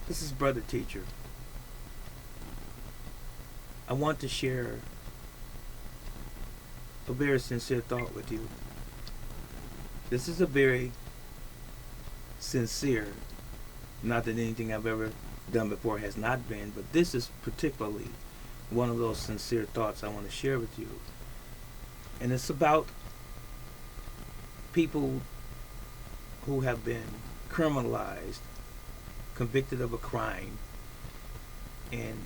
This is Brother Teacher. I want to share a very sincere thought with you. This is a very sincere, not that anything I've ever done before has not been, but this is particularly one of those sincere thoughts I want to share with you. And it's about people who have been criminalized, convicted of a crime, and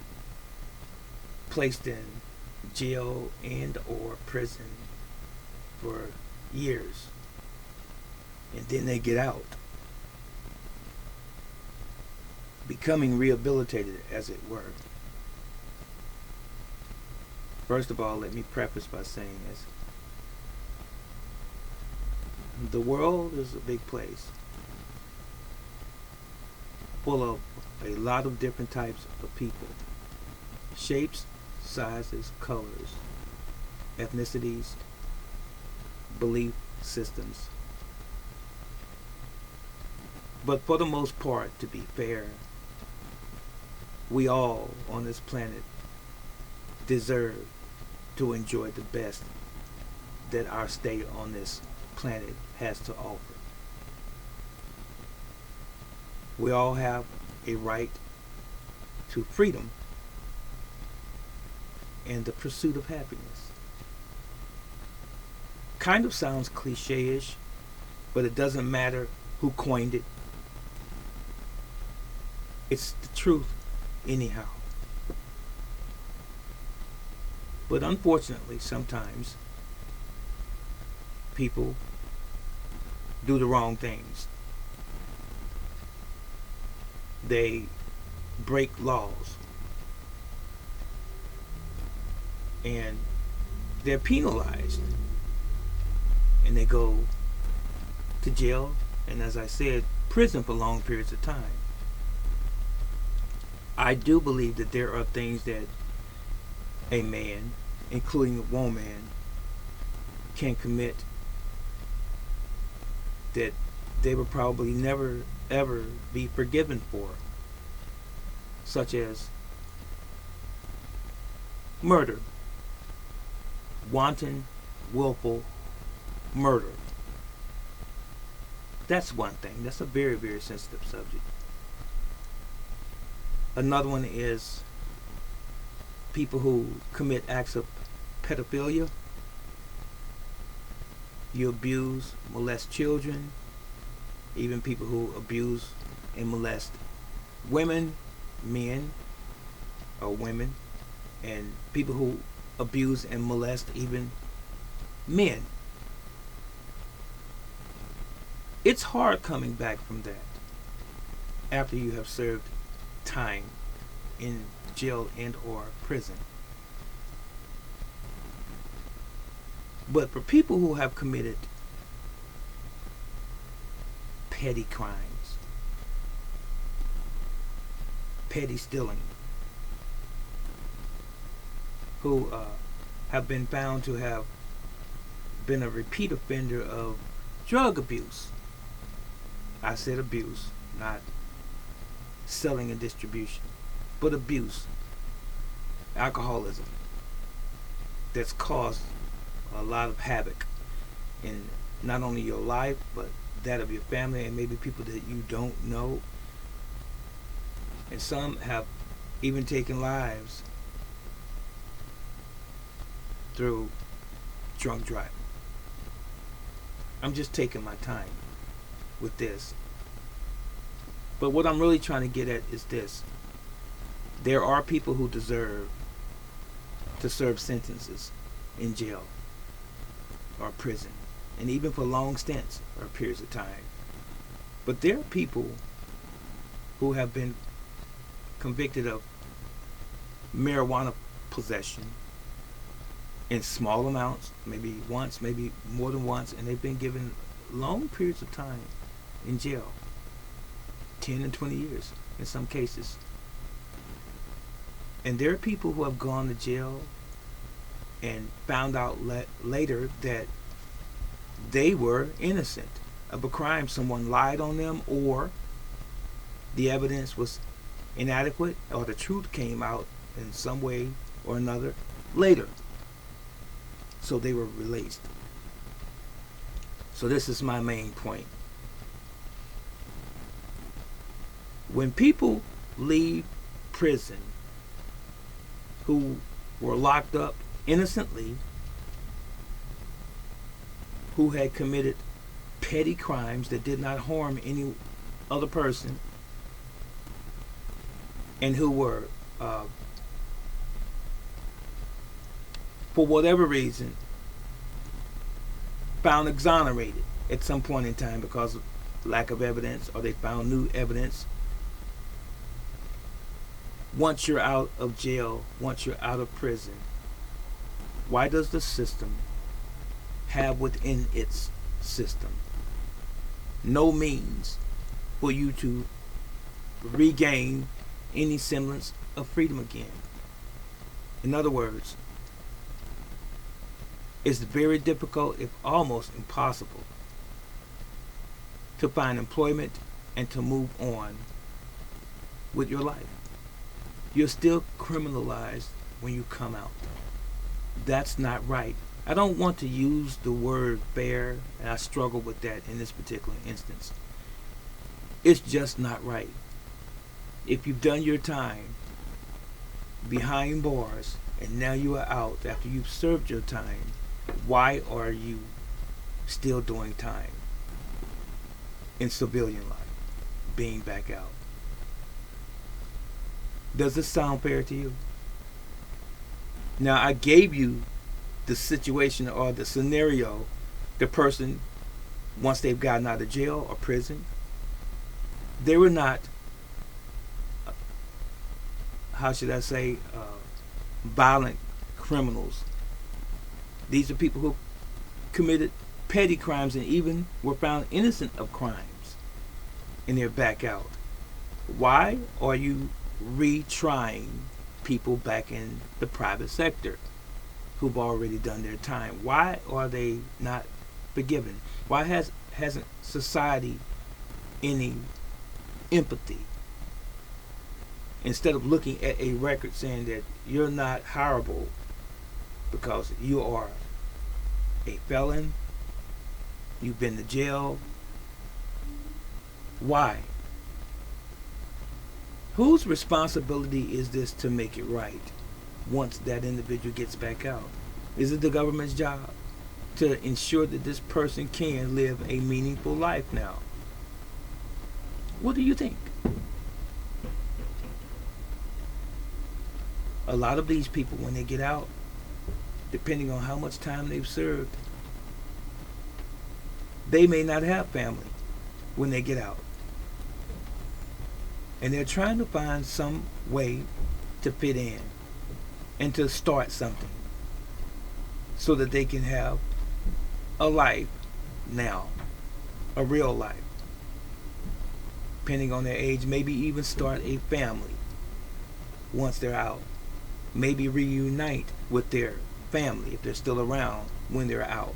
placed in jail and or prison for years, and then they get out, becoming rehabilitated, as it were. First of all, let me preface by saying this: the world is a big place, full of a lot of different types of people, shapes, sizes, colors, ethnicities, belief systems. But for the most part, to be fair, we all on this planet deserve to enjoy the best that our state on this planet has to offer. We all have a right to freedom and the pursuit of happiness. Kind of sounds cliche-ish, but it doesn't matter who coined it. It's the truth anyhow. But unfortunately, sometimes people do the wrong things. They break laws, and they're penalized, and they go to jail, and as I said, prison for long periods of time. I do believe that there are things that a man, including a woman, can commit that they will probably never ever be forgiven for, such as murder, wanton, willful murder. That's one thing. That's a very, very sensitive subject. Another one is people who commit acts of pedophilia. You abuse, molest children, even people who abuse and molest women, men, or women, and people who abuse and molest even men. It's hard coming back from that after you have served time in jail and or prison. But for people who have committed petty crimes, petty stealing, who have been found to have been a repeat offender of drug abuse. I said abuse, not selling and distribution, but abuse, alcoholism, that's caused a lot of havoc in not only your life, but that of your family and maybe people that you don't know. And some have even taken lives through drunk driving. I'm just taking my time with this. But what I'm really trying to get at is this: there are people who deserve to serve sentences in jail or prison, and even for long stints or periods of time. But there are people who have been convicted of marijuana possession in small amounts, maybe once, maybe more than once, and they've been given long periods of time in jail, 10 and 20 years in some cases. And there are people who have gone to jail and found out later that they were innocent of a crime. Someone lied on them, or the evidence was inadequate, or the truth came out in some way or another later. So they were released. So this is my main point. When people leave prison who were locked up innocently, who had committed petty crimes that did not harm any other person, and who were, for whatever reason, found exonerated at some point in time because of lack of evidence, or they found new evidence. Once you're out of jail, once you're out of prison, why does the system have within its system no means for you to regain any semblance of freedom again? In other words, it's very difficult, if almost impossible, to find employment and to move on with your life. You're still criminalized when you come out. That's not right. I don't want to use the word fair, and I struggle with that in this particular instance. It's just not right. If you've done your time behind bars and now you are out after you've served your time, why are you still doing time in civilian life, being back out? Does this sound fair to you? Now, I gave you the situation or the scenario. The person, once they've gotten out of jail or prison, they were not, how should I say, violent criminals. These are people who committed petty crimes and even were found innocent of crimes, and they're back out. Why are you retrying people back in the private sector who've already done their time? Why are they not forgiven? Why hasn't society any empathy? Instead of looking at a record saying that you're not hireable because you are a felon, you've been to jail. Why? Whose responsibility is this to make it right once that individual gets back out? Is it the government's job to ensure that this person can live a meaningful life now? What do you think? A lot of these people, when they get out, depending on how much time they've served, they may not have family when they get out. And they're trying to find some way to fit in and to start something so that they can have a life now, a real life. Depending on their age, maybe even start a family once they're out. Maybe reunite with their family if they're still around when they're out.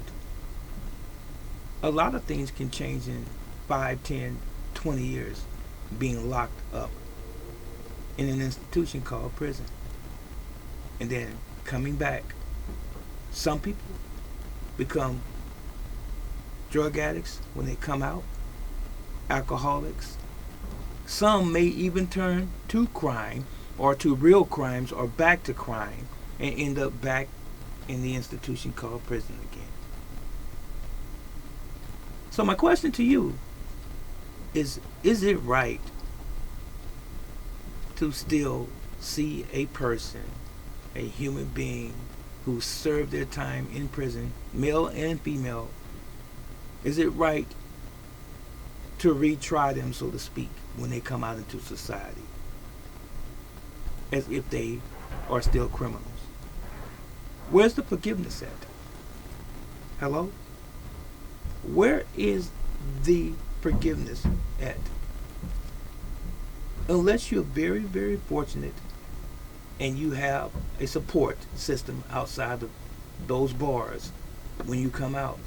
A lot of things can change in 5, 10, 20 years being locked up in an institution called prison. And then coming back. Some people become drug addicts when they come out, alcoholics. Some may even turn to crime or to real crimes or back to crime and end up back in the institution called prison again. So my question to you is it right to still see a person, a human being who served their time in prison, male and female, is it right to retry them, so to speak, when they come out into society, as if they are still criminals? Where's the forgiveness at? Hello? Where is the forgiveness at? Unless you're very, very fortunate and you have a support system outside of those bars when you come out,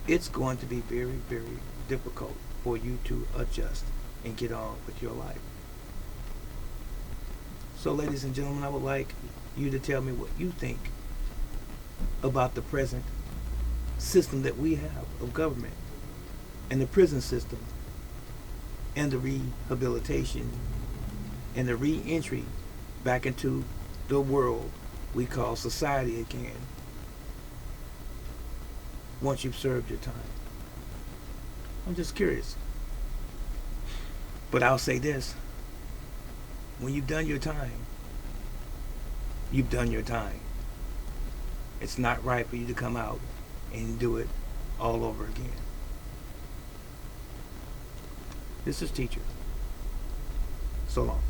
it's going to be very, very difficult for you to adjust and get on with your life. So, ladies and gentlemen, I would like you to tell me what you think about the present system that we have of government and the prison system and the rehabilitation and the re-entry back into the world we call society again once you've served your time. I'm just curious. But I'll say this. When you've done your time, you've done your time. It's not right for you to come out and do it all over again. This is Teacher. So long.